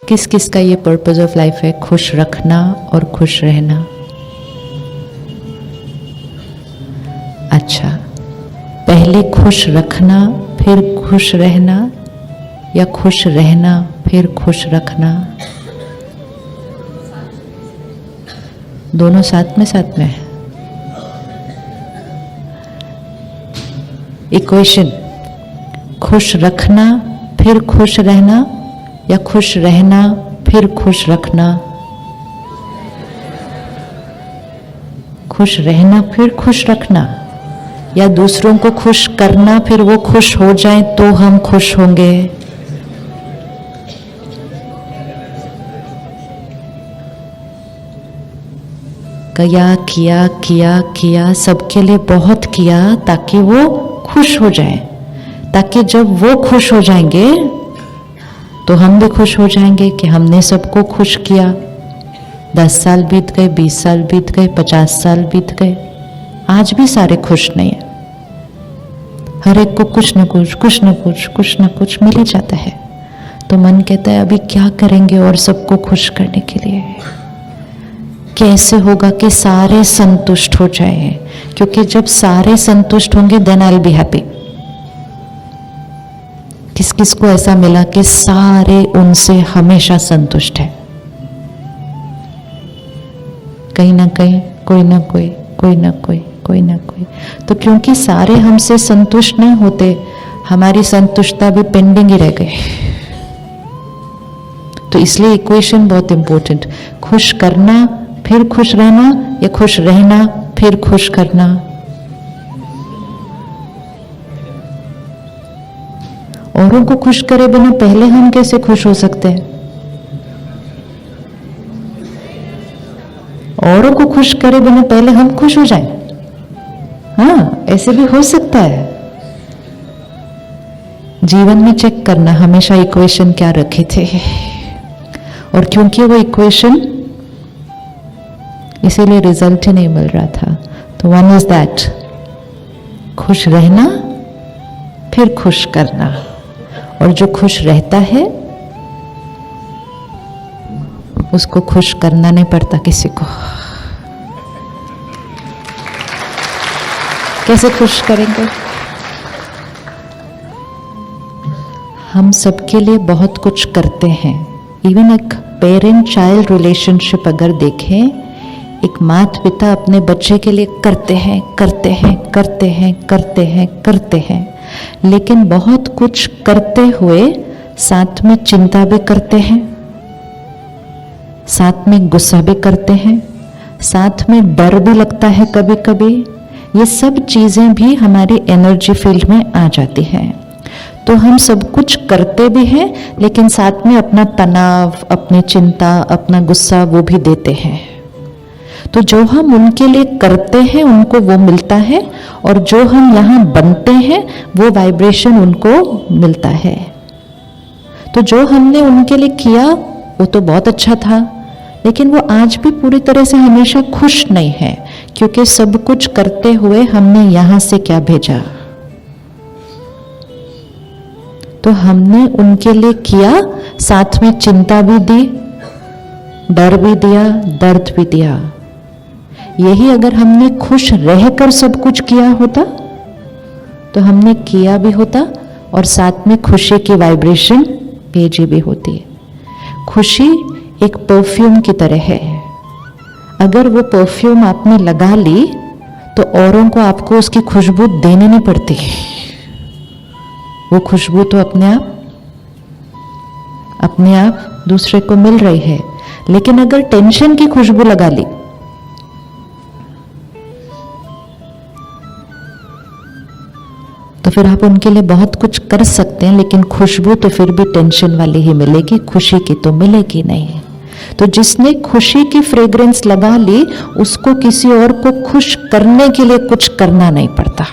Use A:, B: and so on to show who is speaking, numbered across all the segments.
A: किस किस का ये पर्पस ऑफ लाइफ है? खुश रखना और खुश रहना। अच्छा, पहले खुश रखना फिर खुश रहना, या खुश रहना फिर खुश रखना? दोनों साथ में इक्वेशन, खुश रखना फिर खुश रहना, या खुश रहना फिर खुश रखना? खुश रहना फिर खुश रखना, या दूसरों को खुश करना फिर वो खुश हो जाएं तो हम खुश होंगे? किया सबके लिए बहुत किया ताकि वो खुश हो जाए, ताकि जब वो खुश हो जाएंगे तो हम भी खुश हो जाएंगे कि हमने सबको खुश किया। 10 साल बीत गए, 20 साल बीत गए, 50 साल बीत गए, आज भी सारे खुश नहीं है। हर एक को कुछ न कुछ मिल ही जाता है। तो मन कहता है अभी क्या करेंगे और सबको खुश करने के लिए? कैसे होगा कि सारे संतुष्ट हो जाए? क्योंकि जब सारे संतुष्ट होंगे then I will be happy. किस किस को ऐसा मिला कि सारे उनसे हमेशा संतुष्ट है? कहीं ना कहीं कोई ना कोई। तो क्योंकि सारे हमसे संतुष्ट नहीं होते, हमारी संतुष्टता भी पेंडिंग ही रह गई। तो इसलिए इक्वेशन बहुत इंपॉर्टेंट, खुश करना फिर खुश रहना, या खुश रहना फिर खुश करना? औरों को खुश करे बिना पहले हम कैसे खुश हो सकते हैं? औरों को खुश करे बिना पहले हम खुश हो जाएं? हाँ, ऐसे भी हो सकता है। जीवन में चेक करना हमेशा इक्वेशन क्या रखे थे, और क्योंकि वो इक्वेशन इसीलिए रिजल्ट ही नहीं मिल रहा था। तो वन इज दैट, खुश रहना फिर खुश करना, और जो खुश रहता है उसको खुश करना नहीं पड़ता किसी को। कैसे खुश करेंगे? हम सबके लिए बहुत कुछ करते हैं। इवन एक पेरेंट चाइल्ड रिलेशनशिप अगर देखें, एक माता पिता अपने बच्चे के लिए करते हैं, लेकिन बहुत कुछ करते हुए साथ में चिंता भी करते हैं, साथ में गुस्सा भी करते हैं, साथ में डर भी लगता है कभी कभी। ये सब चीजें भी हमारी एनर्जी फील्ड में आ जाती हैं। तो हम सब कुछ करते भी हैं, लेकिन साथ में अपना तनाव, अपनी चिंता, अपना गुस्सा वो भी देते हैं। तो जो हम उनके लिए करते हैं उनको वो मिलता है, और जो हम यहाँ बनते हैं वो वाइब्रेशन उनको मिलता है। तो जो हमने उनके लिए किया वो तो बहुत अच्छा था, लेकिन वो आज भी पूरी तरह से हमेशा खुश नहीं है, क्योंकि सब कुछ करते हुए हमने यहाँ से क्या भेजा? तो हमने उनके लिए किया, साथ में चिंता भी दी, डर भी दिया, दर्द भी दिया। यही अगर हमने खुश रहकर सब कुछ किया होता तो हमने किया भी होता और साथ में खुशी की वाइब्रेशन भेजी भी होती है। खुशी एक परफ्यूम की तरह है। अगर वो परफ्यूम आपने लगा ली तो औरों को आपको उसकी खुशबू देनी नहीं पड़ती, वो खुशबू तो अपने आप दूसरे को मिल रही है। लेकिन अगर टेंशन की खुशबू लगा ली तो फिर आप उनके लिए बहुत कुछ कर सकते हैं, लेकिन खुशबू तो फिर भी टेंशन वाली ही मिलेगी, खुशी की तो मिलेगी नहीं। तो जिसने खुशी की फ्रेग्रेंस लगा ली उसको किसी और को खुश करने के लिए कुछ करना नहीं पड़ता,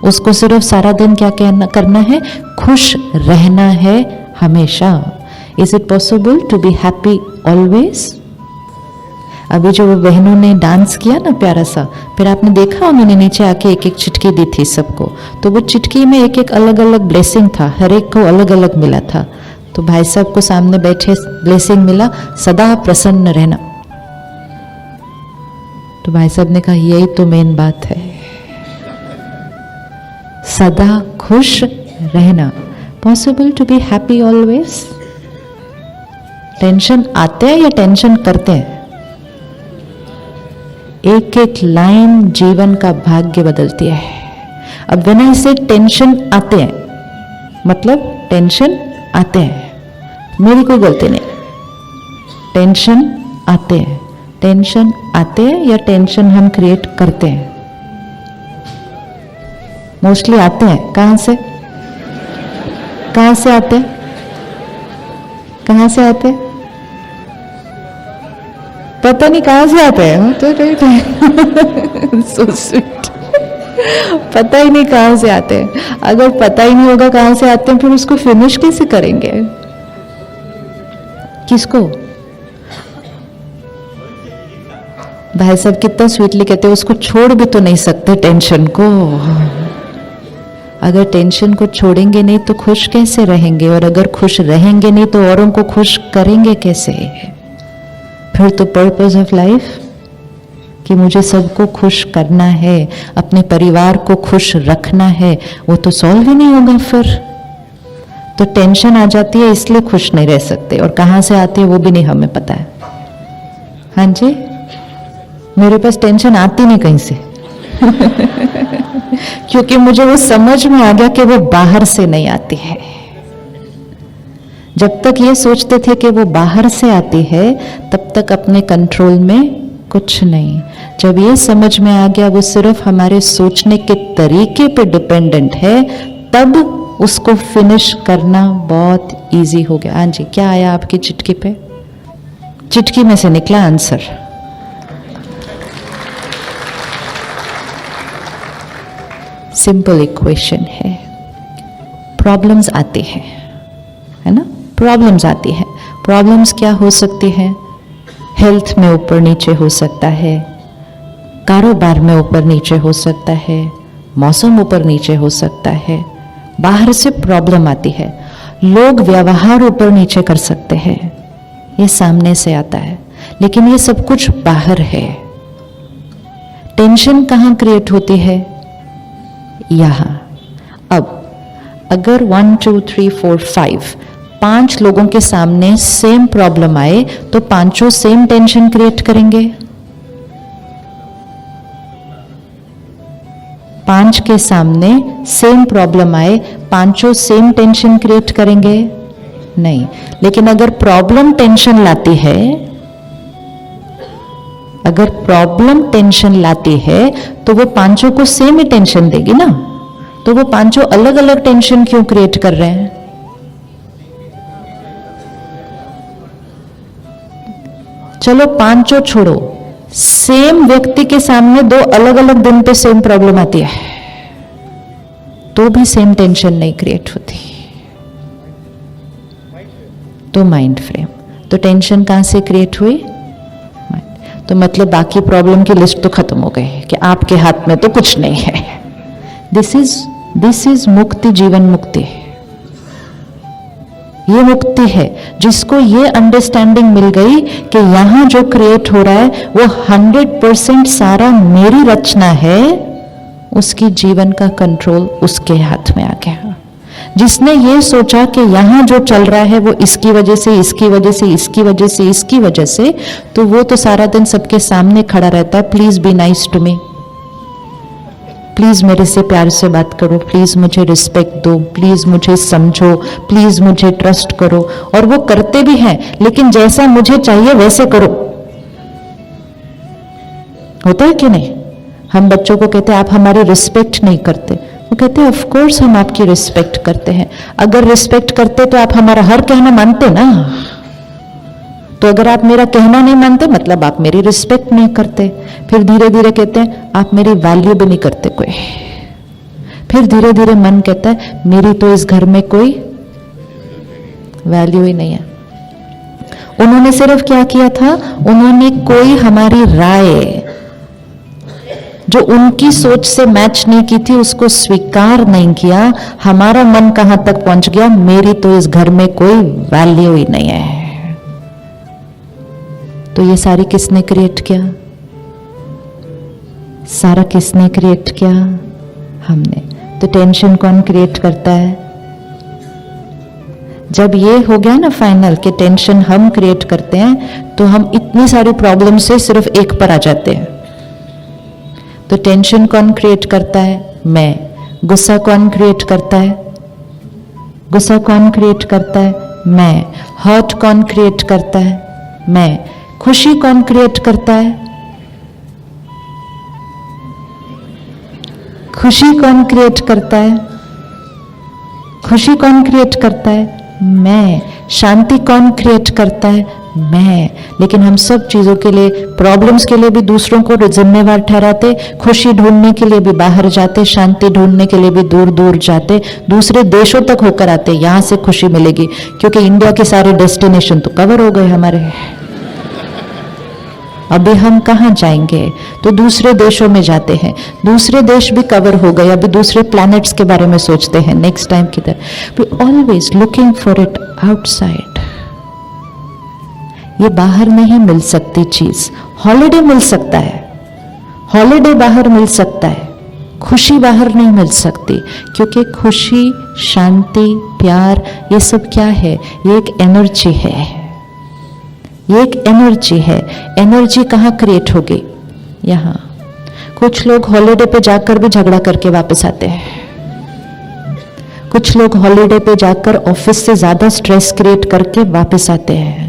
A: उसको सिर्फ सारा दिन क्या करना है? खुश रहना है हमेशा। Is it possible to be happy always? अभी जो बहनों ने डांस किया ना प्यारा सा, फिर आपने देखा उन्होंने नीचे आके एक एक चिटकी दी थी सबको, तो वो चिटकी में एक एक अलग अलग ब्लेसिंग था, हर एक को अलग अलग मिला था। तो भाई साहब को सामने बैठे ब्लेसिंग मिला, सदा प्रसन्न रहना। तो भाई साहब ने कहा यही तो मेन बात है, सदा खुश रहना। Possible to be happy always? Tension आते हैं या टेंशन करते हैं? एक एक लाइन जीवन का भाग्य बदलती है। अब व्हेन आई से टेंशन आते हैं, मतलब टेंशन आते हैं, मेरी कोई गलती नहीं। टेंशन आते हैं, टेंशन आते हैं या टेंशन हम क्रिएट करते हैं? मोस्टली आते हैं। कहां से? कहां से आते हैं? कहां से आते हैं? पता नहीं कहां से आते हैं। तो सो स्वीट। पता ही नहीं कहां से आते हैं। अगर पता ही नहीं होगा कहां से आते हैं, फिर उसको फिनिश कैसे करेंगे? किसको? भाई साहब कितना स्वीटली कहते हैं, उसको छोड़ भी तो नहीं सकते टेंशन को। अगर टेंशन को छोड़ेंगे नहीं तो खुश कैसे रहेंगे, और अगर खुश रहेंगे नहीं तो औरों को खुश करेंगे कैसे? फिर तो पर्पस ऑफ लाइफ कि मुझे सबको खुश करना है, अपने परिवार को खुश रखना है, वो तो सॉल्व ही नहीं होगा। फिर तो टेंशन आ जाती है, इसलिए खुश नहीं रह सकते, और कहां से आती है वो भी नहीं हमें पता है। हाँ जी, मेरे पास टेंशन आती नहीं कहीं से क्योंकि मुझे वो समझ में आ गया कि वो बाहर से नहीं आती है। जब तक ये सोचते थे कि वो बाहर से आती है, तब तक अपने कंट्रोल में कुछ नहीं। जब ये समझ में आ गया वो सिर्फ हमारे सोचने के तरीके पे डिपेंडेंट है, तब उसको फिनिश करना बहुत इजी हो गया। हाँ जी, क्या आया आपकी चिटकी पे? चिटकी में से निकला आंसर। सिंपल इक्वेशन है। प्रॉब्लम्स आती हैं, है ना? प्रॉब्लम्स आती हैं। प्रॉब्लम्स क्या हो सकती है? हेल्थ में ऊपर नीचे हो सकता है, कारोबार में ऊपर नीचे हो सकता है, मौसम ऊपर नीचे हो सकता है, बाहर से प्रॉब्लम आती है, लोग व्यवहार ऊपर नीचे कर सकते हैं, ये सामने से आता है, लेकिन ये सब कुछ बाहर है। टेंशन कहाँ क्रिएट होती है? यहां। अब अगर 1 2 3 4 5 5 लोगों के सामने सेम प्रॉब्लम आए तो पांचों सेम टेंशन क्रिएट करेंगे? 5 के सामने सेम प्रॉब्लम आए, पांचों सेम टेंशन क्रिएट करेंगे? नहीं। लेकिन अगर प्रॉब्लम टेंशन लाती है, अगर प्रॉब्लम टेंशन लाती है तो वो पांचों को सेम ही टेंशन देगी ना। तो वो पांचों अलग अलग टेंशन क्यों क्रिएट कर रहे हैं? चलो पांचों छोड़ो, सेम व्यक्ति के सामने 2 अलग अलग दिन पे सेम प्रॉब्लम आती है तो भी सेम टेंशन नहीं क्रिएट होती। तो माइंड फ्रेम। तो टेंशन कहां से क्रिएट हुई? तो मतलब बाकी प्रॉब्लम की लिस्ट तो खत्म हो गई कि आपके हाथ में तो कुछ नहीं है। दिस इज मुक्ति, जीवन मुक्ति। ये मुक्ति है जिसको ये अंडरस्टैंडिंग मिल गई कि यहां जो क्रिएट हो रहा है वो 100% सारा मेरी रचना है, उसकी जीवन का कंट्रोल उसके हाथ में आ गया। जिसने ये सोचा कि यहां जो चल रहा है वो इसकी वजह से, इसकी वजह से, इसकी वजह से, इसकी वजह से, तो वो तो सारा दिन सबके सामने खड़ा रहता है, please be nice to me, please मेरे से प्यार से बात करो, प्लीज मुझे रिस्पेक्ट दो, प्लीज मुझे समझो, प्लीज मुझे ट्रस्ट करो। और वो करते भी हैं, लेकिन जैसा मुझे चाहिए वैसे करो। होता है कि नहीं? हम बच्चों को कहते हैं आप हमारी रिस्पेक्ट नहीं करते, वो कहते हैं ऑफ कोर्स हम आपकी रिस्पेक्ट करते हैं। अगर रिस्पेक्ट करते तो आप हमारा हर कहना मानते ना। तो अगर आप मेरा कहना नहीं मानते मतलब आप मेरी रिस्पेक्ट नहीं करते। फिर धीरे धीरे कहते हैं आप मेरी वैल्यू भी नहीं करते कोई। फिर धीरे धीरे मन कहता है मेरी तो इस घर में कोई वैल्यू ही नहीं है। उन्होंने सिर्फ क्या किया था? उन्होंने कोई हमारी राय जो उनकी सोच से मैच नहीं की थी उसको स्वीकार नहीं किया, हमारा मन कहां तक पहुंच गया, मेरी तो इस घर में कोई वैल्यू ही नहीं है। तो ये सारी किसने क्रिएट किया? सारा किसने क्रिएट किया? हमने। तो टेंशन कौन क्रिएट करता है? जब ये हो गया ना फाइनल कि टेंशन हम क्रिएट करते हैं, तो हम इतनी सारी प्रॉब्लम से सिर्फ एक पर आ जाते हैं। तो टेंशन कौन क्रिएट करता है? मैं। गुस्सा कौन क्रिएट करता है? गुस्सा कौन क्रिएट करता है? मैं। हर्ट कौन क्रिएट करता है? मैं। खुशी कौन क्रिएट करता है? खुशी कौन क्रिएट करता है? खुशी कौन क्रिएट करता है? मैं। शांति कौन क्रिएट करता है? मैं। लेकिन हम सब चीजों के लिए, प्रॉब्लम्स के लिए भी दूसरों को जिम्मेवार ठहराते, खुशी ढूंढने के लिए भी बाहर जाते, शांति ढूंढने के लिए भी दूर दूर जाते, दूसरे देशों तक होकर आते, यहां से खुशी मिलेगी, क्योंकि इंडिया के सारे डेस्टिनेशन तो कवर हो गए हमारे। अभी हम कहाँ जाएंगे? तो दूसरे देशों में जाते हैं, दूसरे देश भी कवर हो गए, अभी दूसरे प्लैनेट्स के बारे में सोचते हैं, नेक्स्ट टाइम किधर। We always looking for it outside. ये बाहर नहीं मिल सकती चीज। हॉलिडे मिल सकता है, हॉलिडे बाहर मिल सकता है, खुशी बाहर नहीं मिल सकती, क्योंकि खुशी, शांति, प्यार, ये सब क्या है? ये एक एनर्जी है, ये एक एनर्जी है। एनर्जी कहाँ क्रिएट होगी? यहाँ। कुछ लोग हॉलिडे पे जाकर भी झगड़ा करके वापस आते हैं, कुछ लोग हॉलिडे पे जाकर ऑफिस से ज्यादा स्ट्रेस क्रिएट करके वापस आते हैं।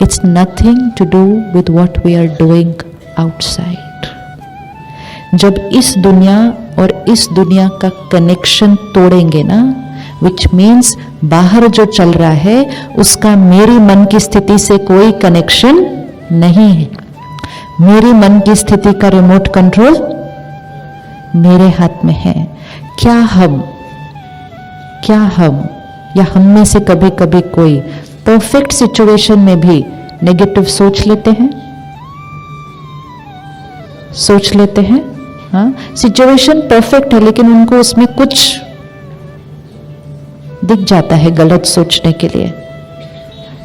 A: It's nothing to do with what we are doing outside. जब इस दुनिया और इस दुनिया का कनेक्शन तोड़ेंगे ना, विच मीन्स बाहर जो चल रहा है उसका मेरी मन की स्थिति से कोई कनेक्शन नहीं है। मेरी मन की स्थिति का रिमोट कंट्रोल मेरे हाथ में है। क्या हम या हम में से कभी कभी कोई परफेक्ट सिचुएशन में भी नेगेटिव सोच लेते हैं? सोच लेते हैं, हाँ, सिचुएशन परफेक्ट है लेकिन उनको उसमें कुछ दिख जाता है गलत सोचने के लिए।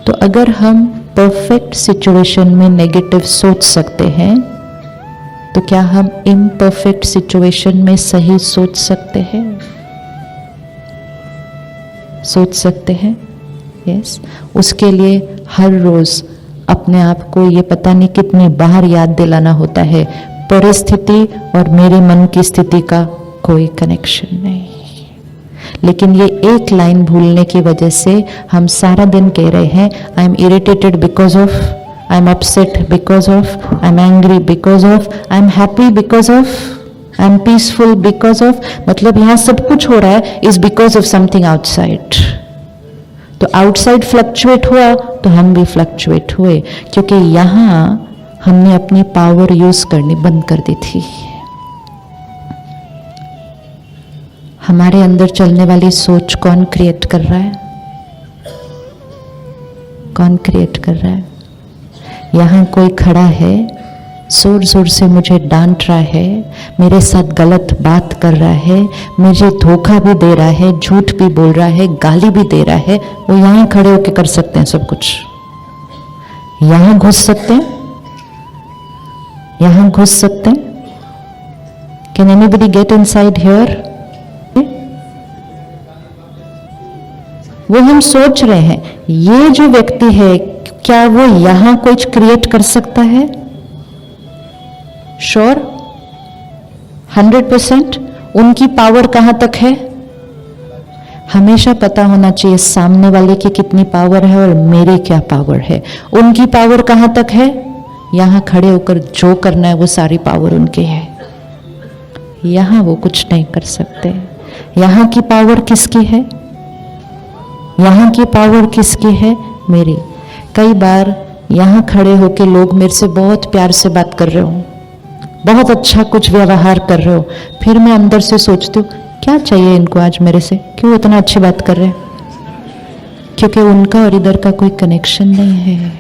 A: तो अगर हम परफेक्ट सिचुएशन में नेगेटिव सोच सकते हैं, तो क्या हम इम्परफेक्ट सिचुएशन में सही सोच सकते हैं? सोच सकते हैं, यस। उसके लिए हर रोज अपने आप को ये पता नहीं कितनी बार याद दिलाना होता है, परिस्थिति और मेरे मन की स्थिति का कोई कनेक्शन नहीं। लेकिन ये एक लाइन भूलने की वजह से हम सारा दिन कह रहे हैं, I am irritated because of, I am upset because of, I am angry because of, I am happy because of, I am peaceful because of. मतलब यहाँ सब कुछ हो रहा है is because of something outside. तो आउटसाइड फ्लक्चुएट हुआ तो हम भी फ्लक्चुएट हुए, क्योंकि यहाँ हमने अपनी पावर यूज करनी बंद कर दी थी। हमारे अंदर चलने वाली सोच कौन क्रिएट कर रहा है? कौन क्रिएट कर रहा है? यहाँ कोई खड़ा है, जोर जोर से मुझे डांट रहा है, मेरे साथ गलत बात कर रहा है, मुझे धोखा भी दे रहा है, झूठ भी बोल रहा है, गाली भी दे रहा है। वो यहाँ खड़े होके कर सकते हैं सब कुछ। यहाँ घुस सकते हैं, यहाँ घुस सकते हैं। Can anybody get inside here? वो हम सोच रहे हैं, ये जो व्यक्ति है क्या वो यहां कुछ क्रिएट कर सकता है? श्योर, 100%। उनकी पावर कहां तक है? हमेशा पता होना चाहिए सामने वाले की कितनी पावर है और मेरी क्या पावर है। उनकी पावर कहां तक है? यहां खड़े होकर जो करना है वो सारी पावर उनकी है, यहां वो कुछ नहीं कर सकते। यहां की पावर किसकी है? यहाँ की पावर किसकी है? मेरी। कई बार यहाँ खड़े होके लोग मेरे से बहुत प्यार से बात कर रहे हो, बहुत अच्छा कुछ व्यवहार कर रहे हो, फिर मैं अंदर से सोचती हूँ क्या चाहिए इनको आज मेरे से, क्यों इतना अच्छी बात कर रहे हैं? क्योंकि उनका और इधर का कोई कनेक्शन नहीं है।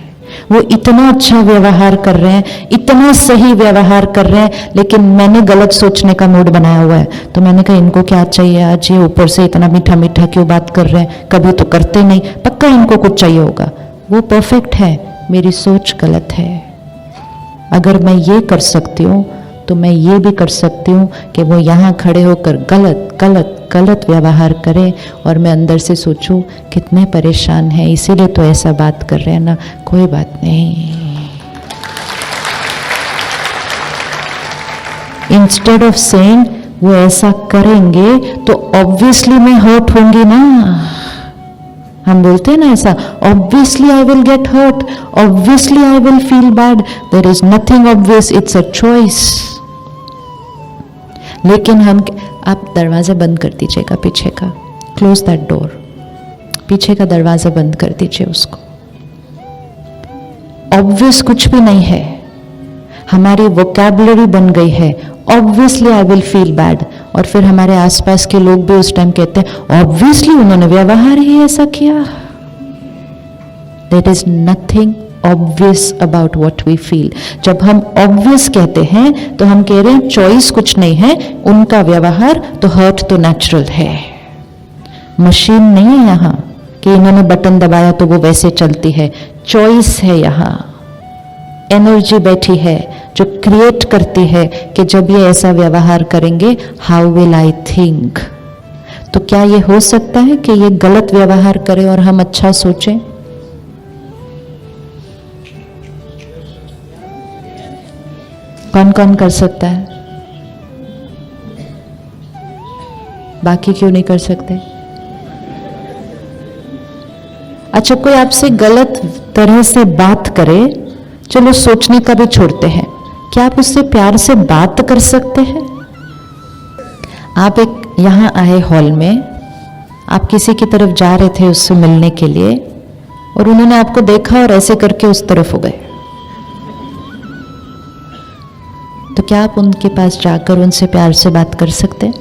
A: वो इतना अच्छा व्यवहार कर रहे हैं, इतना सही व्यवहार कर रहे हैं, लेकिन मैंने गलत सोचने का मूड बनाया हुआ है। तो मैंने कहा इनको क्या चाहिए आज, ये ऊपर से इतना मीठा मीठा क्यों बात कर रहे हैं, कभी तो करते नहीं, पक्का इनको कुछ चाहिए होगा। वो परफेक्ट है, मेरी सोच गलत है। अगर मैं ये कर सकती हूँ तो मैं ये भी कर सकती हूँ कि वो यहाँ खड़े होकर गलत गलत गलत व्यवहार करें और मैं अंदर से सोचूं कितने परेशान हैं, इसीलिए तो ऐसा बात कर रहे हैं ना, कोई बात नहीं। इंस्टेड ऑफ सेइंग वो ऐसा करेंगे तो ऑब्वियसली मैं हर्ट होंगी ना। हम बोलते हैं ना ऐसा, obviously I will get hurt, obviously I will feel bad. There is nothing obvious, it's a choice. लेकिन हम, आप दरवाजा बंद कर दीजिएगा पीछे का, क्लोज दैट डोर, पीछे का दरवाजा बंद कर दीजिए उसको। ऑब्वियस कुछ भी नहीं है, हमारी वोकैबुलरी बन गई है obviously I will feel bad. और फिर हमारे आसपास के लोग भी उस टाइम कहते हैं ऑब्वियसली उन्होंने व्यवहार ही ऐसा किया। There is nothing obvious about what we feel. जब हम ऑब्वियस कहते हैं तो हम कह रहे हैं चॉइस कुछ नहीं है, उनका व्यवहार तो हर्ट तो नेचुरल है। मशीन नहीं है यहाँ कि इन्होंने बटन दबाया तो वो वैसे चलती है, चॉइस है यहाँ। एनर्जी बैठी है जो क्रिएट करती है कि जब ये ऐसा व्यवहार करेंगे हाउ विल आई थिंक। तो क्या ये हो सकता है कि ये गलत व्यवहार करें और हम अच्छा सोचें? कौन कौन कर सकता है? बाकी क्यों नहीं कर सकते? अच्छा, कोई आपसे गलत तरह से बात करे, चलो सोचने का भी छोड़ते हैं, क्या आप उससे प्यार से बात कर सकते हैं? आप एक यहां आए हॉल में, आप किसी की तरफ जा रहे थे उससे मिलने के लिए और उन्होंने आपको देखा और ऐसे करके उस तरफ हो गए, तो क्या आप उनके पास जाकर उनसे प्यार से बात कर सकते हैं?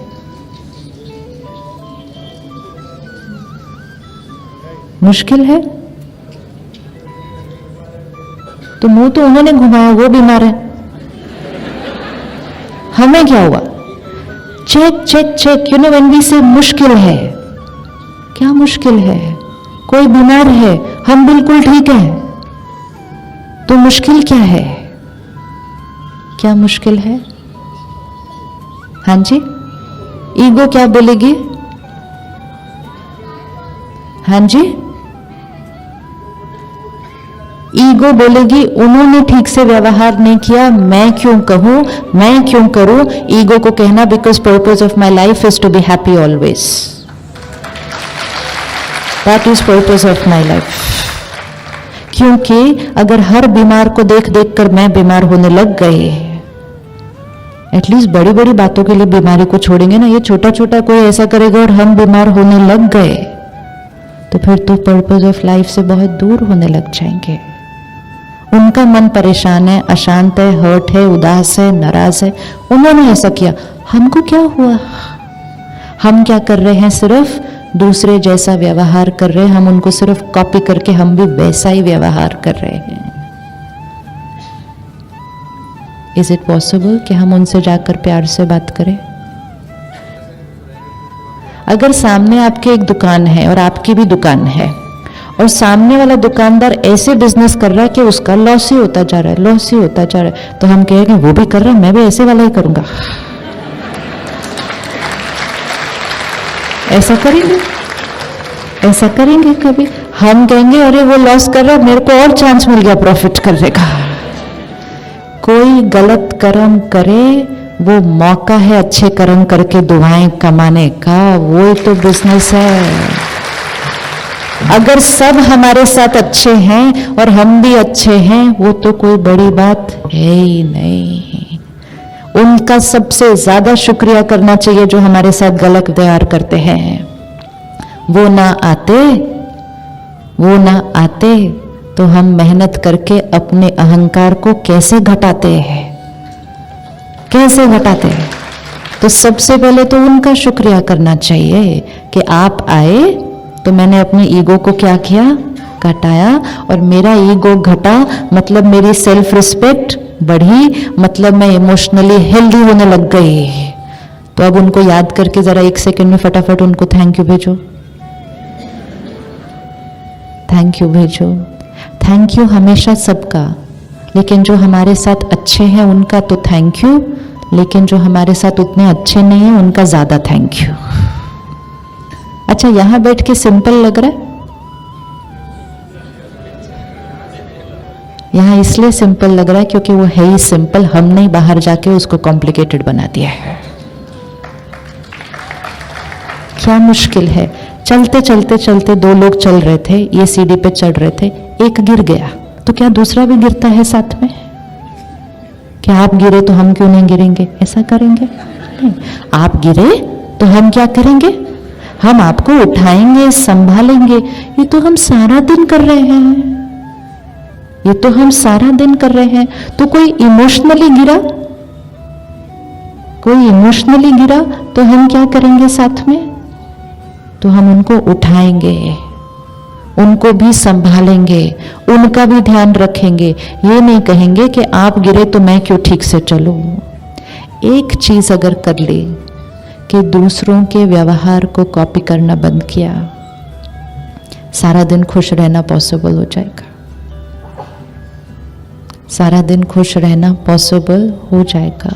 A: मुश्किल है। तो मुंह तो उन्होंने घुमाया, वो बीमार है, हमें क्या हुआ? Check check check, you know when we say मुश्किल है, क्या मुश्किल है? कोई बीमार है, हम बिल्कुल ठीक हैं, तो मुश्किल क्या है? क्या मुश्किल है? हाँ जी, ईगो क्या बोलेगी? हाँ जी, ईगो बोलेगी उन्होंने ठीक से व्यवहार नहीं किया, मैं क्यों कहूं, मैं क्यों करूं। ईगो को कहना because purpose of my life is to be happy always, that is purpose of my life. क्योंकि अगर हर बीमार को देख देख कर मैं बीमार होने लग गए, एटलीस्ट बड़ी बड़ी बातों के लिए बीमारी को छोड़ेंगे ना, ये छोटा छोटा कोई ऐसा करेगा और हम बीमार होने लग गए तो फिर तो पर्पस ऑफ लाइफ से बहुत दूर होने लग जाएंगे। उनका मन परेशान है, अशांत है, हर्ट है, उदास है, नाराज है, उन्होंने ऐसा किया, हमको क्या हुआ? हम क्या कर रहे हैं? सिर्फ दूसरे जैसा व्यवहार कर रहे हैं, हम उनको सिर्फ कॉपी करके हम भी वैसा ही व्यवहार कर रहे हैं। इज इट पॉसिबल कि हम उनसे जाकर प्यार से बात करें? अगर सामने आपके एक दुकान है और आपकी भी दुकान है और सामने वाला दुकानदार ऐसे बिजनेस कर रहा है कि उसका लॉस ही होता जा रहा है, लॉस ही होता जा रहा है, तो हम कहेंगे वो भी कर रहा है, मैं भी ऐसे वाला ही करूंगा। ऐसा करेंगे? ऐसा करेंगे कभी? हम कहेंगे अरे वो लॉस कर रहा है, मेरे को और चांस मिल गया प्रॉफिट करने का। कोई गलत कर्म करे, वो मौका है अच्छे कर्म करके दुआएं कमाने का, वो तो बिजनेस है। अगर सब हमारे साथ अच्छे हैं और हम भी अच्छे हैं, वो तो कोई बड़ी बात है ही नहीं। उनका सबसे ज्यादा शुक्रिया करना चाहिए जो हमारे साथ गलत व्यवहार करते हैं। वो ना आते तो हम मेहनत करके अपने अहंकार को कैसे घटाते हैं, कैसे घटाते हैं? तो सबसे पहले तो उनका शुक्रिया करना चाहिए कि आप आए तो मैंने अपने ईगो को क्या किया? घटाया और मेरा ईगो घटा, मतलब मेरी सेल्फ रिस्पेक्ट बढ़ी, मतलब मैं इमोशनली हेल्दी होने लग गई। तो अब उनको याद करके जरा 1 सेकंड में फटाफट उनको थैंक यू भेजो, थैंक यू भेजो। थैंक यू हमेशा सबका, लेकिन जो हमारे साथ अच्छे हैं उनका तो थैंक यू, लेकिन जो हमारे साथ उतने अच्छे नहीं हैं उनका ज्यादा थैंक यू। अच्छा, यहां बैठ के सिंपल लग रहा है? यहां इसलिए सिंपल लग रहा है क्योंकि वो है ही सिंपल, हमने बाहर जाके उसको कॉम्प्लिकेटेड बना दिया है। क्या मुश्किल है? चलते चलते चलते 2 लोग चल रहे थे, ये सीढ़ी पे चढ़ रहे थे, एक गिर गया तो क्या दूसरा भी गिरता है साथ में? क्या आप गिरे तो हम क्यों नहीं गिरेंगे? ऐसा करेंगे? नहीं। आप गिरे तो हम क्या करेंगे? हम आपको उठाएंगे, संभालेंगे। ये तो हम सारा दिन कर रहे हैं, ये तो हम सारा दिन कर रहे हैं। तो कोई इमोशनली गिरा, कोई इमोशनली गिरा तो हम क्या करेंगे साथ में? तो हम उनको उठाएंगे, उनको भी संभालेंगे, उनका भी ध्यान रखेंगे। ये नहीं कहेंगे कि आप गिरे तो मैं क्यों ठीक से चलूं। एक चीज अगर कर ली कि दूसरों के व्यवहार को कॉपी करना बंद किया, सारा दिन खुश रहना पॉसिबल हो जाएगा। सारा दिन खुश रहना पॉसिबल हो जाएगा।